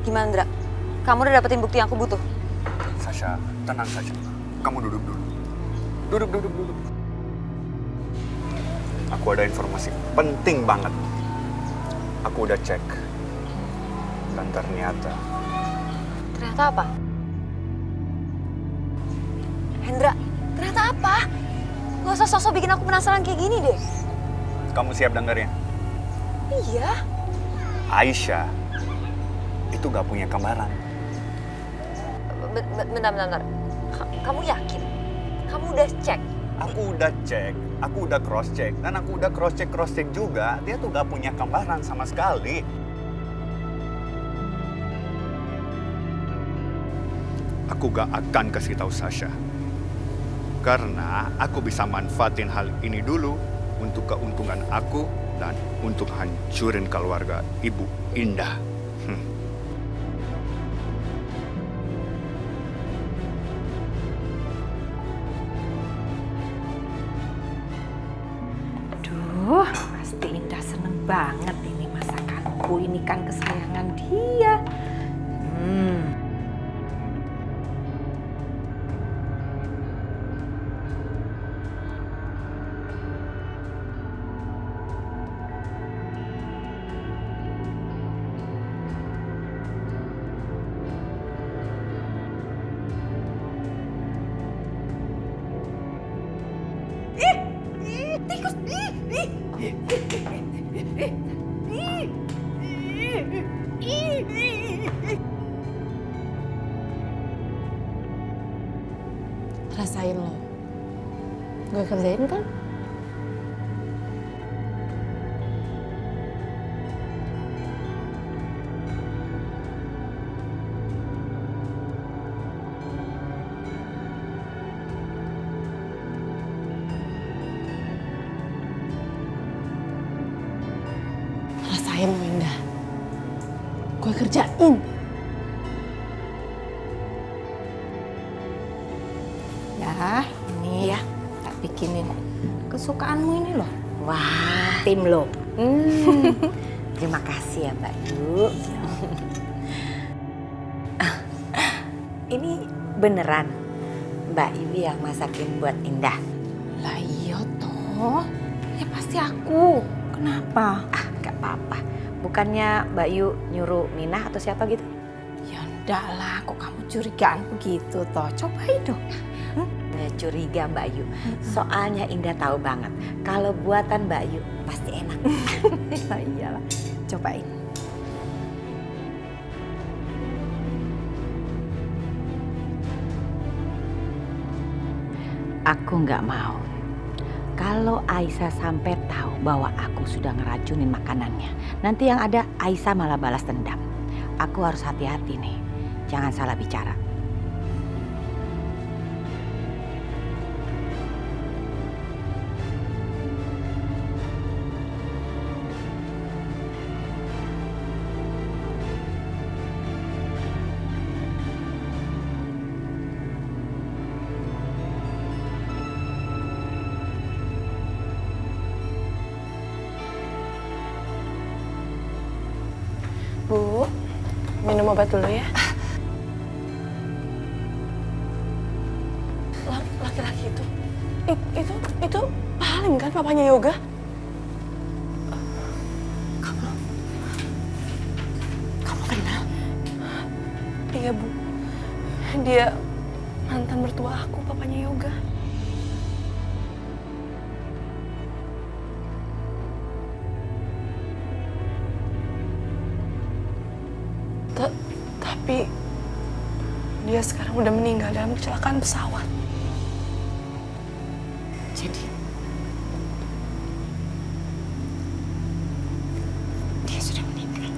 Gimana, Ndra? Kamu udah dapetin bukti yang aku butuh? Sasha, tenang saja. Kamu duduk dulu. Duduk. Aku ada informasi penting banget. Aku udah cek. Dan ternyata... Ternyata apa? Hendra, ternyata apa? Gak usah sosok bikin aku penasaran kayak gini deh. Kamu siap dengarnya? Iya. Aisyah itu gak punya kembaran. Bentar. Kamu yakin? Kamu udah cek? Aku udah cek, aku udah cross check, dan aku udah cross check juga. Dia tuh gak punya kembaran sama sekali. Aku gak akan kasih tahu Sasha. Karena aku bisa manfaatin hal ini dulu untuk keuntungan aku dan untuk hancurin keluarga Ibu Indah. Duh, pasti Indah seneng banget ini masakanku. Ini kan kesayangan dia. Rasain lo. Gue kerjain kan? Rasain lo, Indah. Gue kerjain. Ya, ini ya, tak bikinin kesukaanmu ini loh. Wah, tim lo. Terima kasih ya Mbak Yu. Ini beneran Mbak Yu yang masakin buat Indah? Lah iya toh, ya pasti aku. Kenapa? Gak apa-apa. Bukannya Mbak Yu nyuruh Minah atau siapa gitu? Ya enggak lah, kok kamu curigaan begitu toh. Cobain dong. Nggak curiga Mbak Yu. Soalnya Indah tahu banget kalau buatan Mbak Yu pasti enak. Ya iyalah, cobain. Aku nggak mau. Kalau Aisyah sampai tahu bahwa aku sudah ngeracunin makanannya, nanti yang ada Aisyah malah balas dendam. Aku harus hati-hati nih, jangan salah bicara. Bu, minum obat dulu ya. Laki-laki itu Pak Halim kan, papanya Yoga? Kamu kenal? Iya Bu, dia mantan mertua aku, papanya Yoga. Tapi dia sekarang udah meninggal dalam kecelakaan pesawat. Jadi dia sudah meninggal.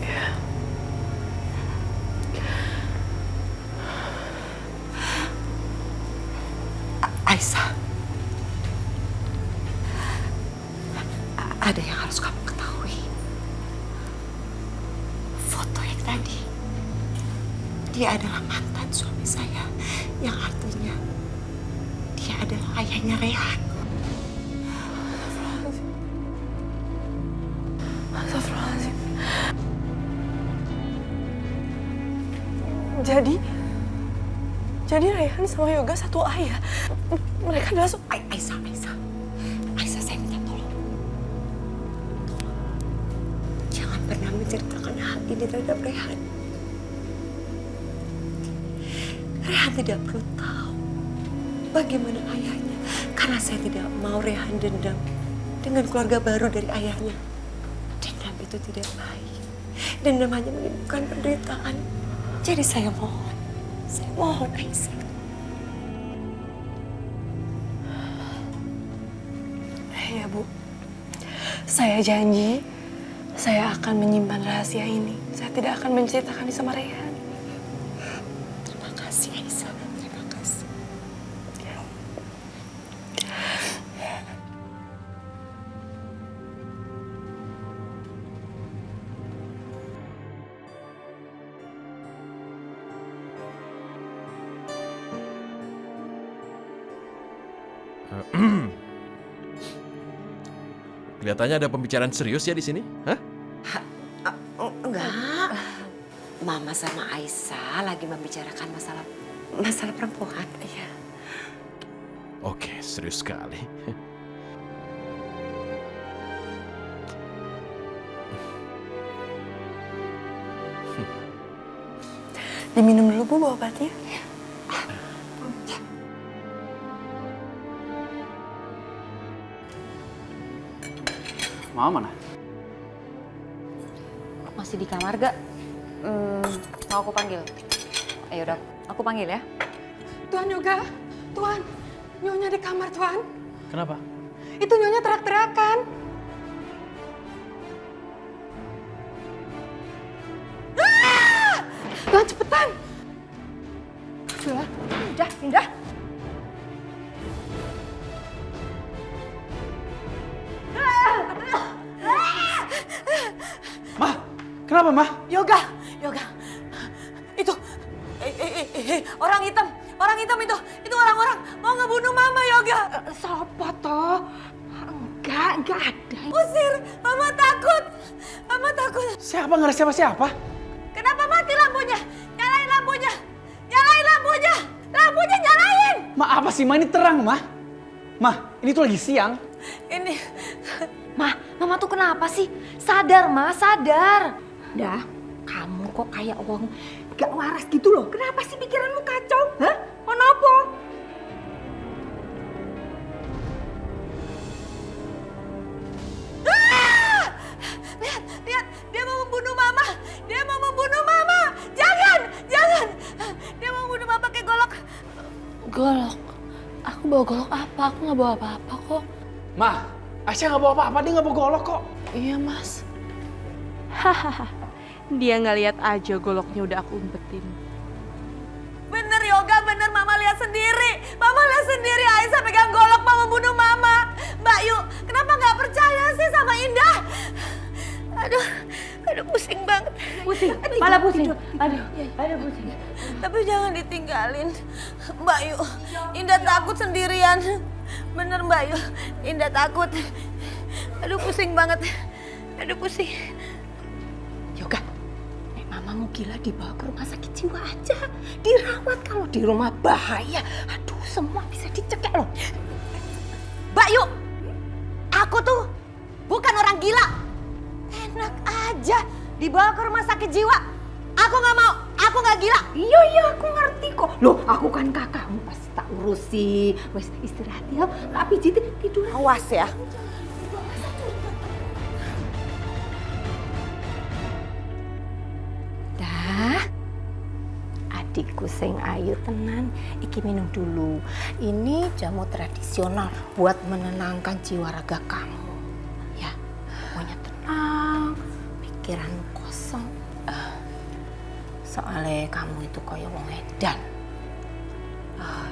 Ya. Aisyah, ada yang harus kamu ketahui. Foto yang tadi, dia adalah mantan suami saya, yang artinya dia adalah ayahnya Rehan. Astagfirullahaladzim. Jadi Raihan sama Yoga satu ayah. Mereka adalah Aisyah, saya minta tolong. Jangan pernah menceritakan hal ini terhadap Raihan. Raihan tidak perlu tahu bagaimana ayahnya. Karena saya tidak mau Raihan dendam dengan keluarga baru dari ayahnya. Dendam itu tidak baik. Dendam hanya menimbulkan penderitaan. Jadi saya mohon Aisyah. Ya Bu, saya janji saya akan menyimpan rahasia ini. Saya tidak akan menceritakan sama Raihan. Terima kasih Aisyah, terima kasih. Kelihatannya ada pembicaraan serius ya di sini, hah? Enggak. Mama sama Aisyah lagi membicarakan masalah perempuan. Iya. Oke, serius sekali. Diminum dulu Bu obatnya. Mama mana? Masih di kamar gak? Mau aku panggil? Ayo udah, aku panggil ya. Tuan Yoga, Tuan. Nyonya di kamar, Tuan. Kenapa? Itu Nyonya teriak-teriakan. Tuan cepetan. Indah. Mah, kenapa Mah? Yoga. Itu, orang hitam itu orang-orang mau ngebunuh Mama Yoga. Sopo toh? Enggak ada. Usir, Mama takut. Siapa ngeres siapa? Kenapa mati lampunya? Nyalain lampunya. Lampunya nyalain. Mah apa sih Mah, ini terang Mah? Mah, ini tuh lagi siang. Ini, Mama tuh kenapa sih? Sadar, Ma, sadar. Dah, kamu kok kayak uang gak waras gitu loh. Kenapa sih pikiranmu kacau? Hah? Kenapa? Lihat, dia mau membunuh Mama. Jangan. Dia mau membunuh Mama pakai golok. Golok? Aku bawa golok apa? Aku nggak bawa apa-apa kok. Mah, Aisyah nggak bawa apa-apa, dia nggak bawa golok kok. Iya, Mas. Hahaha, dia nggak lihat aja goloknya udah aku umpetin. Bener Yoga, bener Mama lihat sendiri. Aisyah pegang golok mau membunuh Mama. Mbak Yu, kenapa nggak percaya sih sama Indah? Aduh pusing banget. Malah pusing. Aduh pusing. Tapi jangan ditinggalin. Mbak Yu, Indah takut sendirian. Bener Mbak Yu, Indah takut. Aduh pusing banget. Yoga, mamamu gila dibawa ke rumah sakit jiwa aja. Dirawat, kalau di rumah bahaya. Aduh, semua bisa dicekek loh. Mbak Yu, aku tuh bukan orang gila. Enak aja dibawa ke rumah sakit jiwa. Aku nggak mau, aku nggak gila. Iya, aku ngerti kok. Loh, aku kan kakakmu, pasti tak urusi. Wes istirahat ya, tak pijitin, tidur. Awas ya. Dah, adikku sing ayu tenan, iki minum dulu. Ini jamu tradisional buat menenangkan jiwa raga kamu. Ya, pokoknya tenang, pikiran kosong. Soalnya kamu itu kayak wong edan.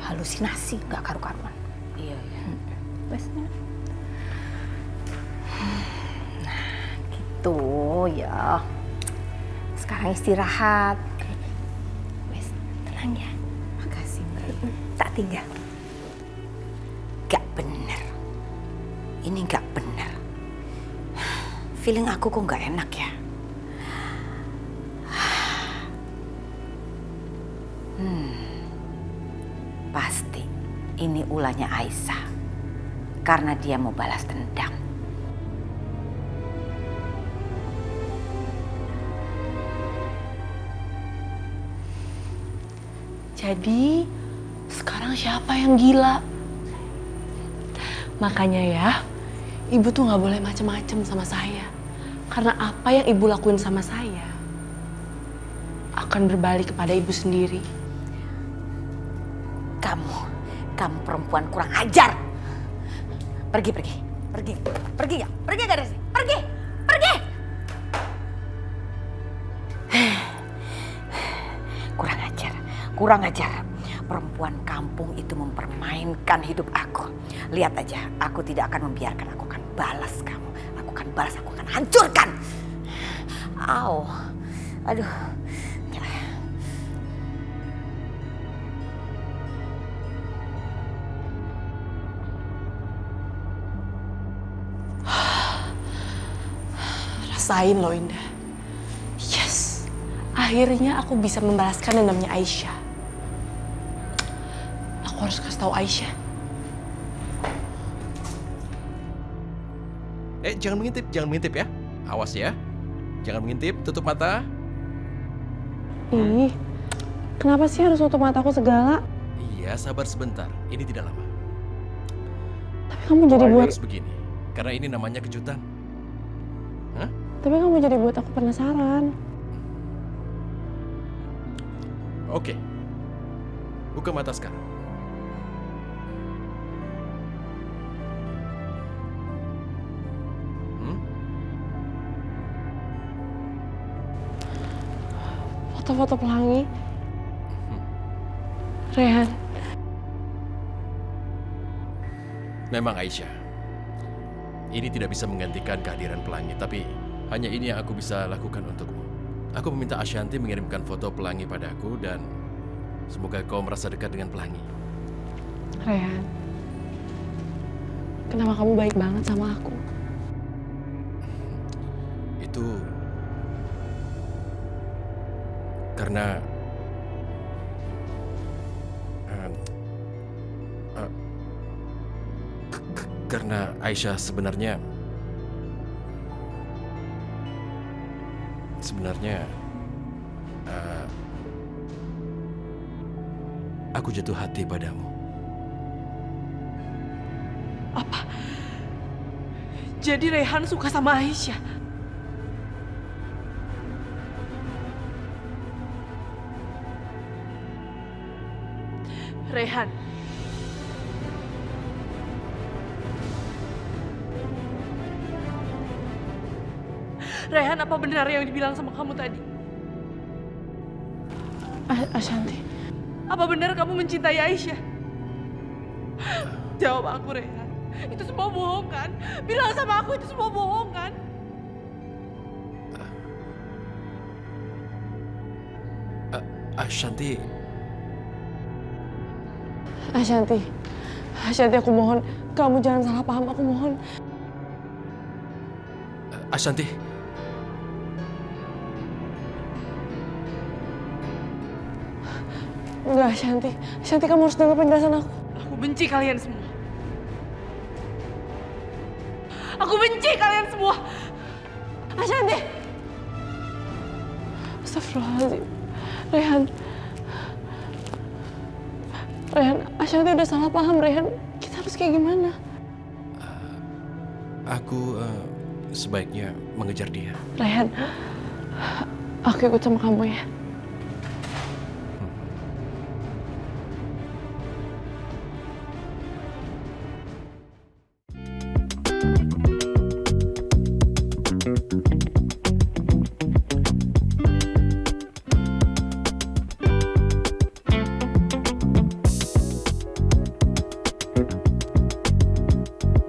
Halusinasi, gak karu-karuan. Iya. Wes. Nah, gitu ya. Sekarang istirahat. Wes, tenang ya. Makasih, Mbak. Tak tinggal. Gak bener. Ini gak bener. Feeling aku kok gak enak ya. Pasti ini ulahnya Aisyah. Karena dia mau balas dendam. Jadi, sekarang siapa yang gila? Makanya ya, ibu tuh nggak boleh macem-macem sama saya. Karena apa yang ibu lakuin sama saya akan berbalik kepada ibu sendiri. Kamu perempuan kurang ajar. Pergi ya, pergi gak dari sini, pergi. Kurang ajar. Perempuan kampung itu mempermainkan hidup aku. Lihat aja, aku tidak akan membiarkan. Aku akan balas kamu. Aku akan hancurkan. Au. Aduh. Rasain loh Indah. Yes, akhirnya aku bisa membalaskan dendamnya Aisyah. Aku harus kasih tahu Aisyah. Jangan mengintip ya. Awas ya. Jangan mengintip, tutup mata. Ih, kenapa sih harus tutup mataku segala? Iya, sabar sebentar. Ini tidak lama. Tapi kamu jadi buat... Harus begini, karena ini namanya kejutan. Hah? Tapi kamu jadi buat aku penasaran. Oke. Buka mata sekarang. Foto-foto pelangi. Rehan. Memang Aisyah, ini tidak bisa menggantikan kehadiran pelangi, tapi hanya ini yang aku bisa lakukan untukmu. Aku meminta Ashanti mengirimkan foto pelangi padaku dan semoga kau merasa dekat dengan pelangi. Rehan, kenapa kamu baik banget sama aku? Itu karena karena Aisyah sebenarnya aku jatuh hati padamu. Apa? Jadi Rehan suka sama Aisyah? Rehan. Rehan, apa benar yang dibilang sama kamu tadi? Ashanti. Apa benar kamu mencintai Aisyah? Jawab aku, Rehan. Itu semua bohong kan? Bilang sama aku itu semua bohong kan? Ashanti. Ashanti, aku mohon. Kamu jangan salah paham, aku mohon. Ashanti. Enggak, Ashanti. Ashanti, kamu harus dengar penjelasan aku. Aku benci kalian semua. Aku benci kalian semua. Ashanti. Astagfirullahaladzim. Rehan, Ashanti udah salah paham, Rehan. Kita harus kayak gimana? Aku sebaiknya mengejar dia. Rehan, aku ikut sama kamu ya.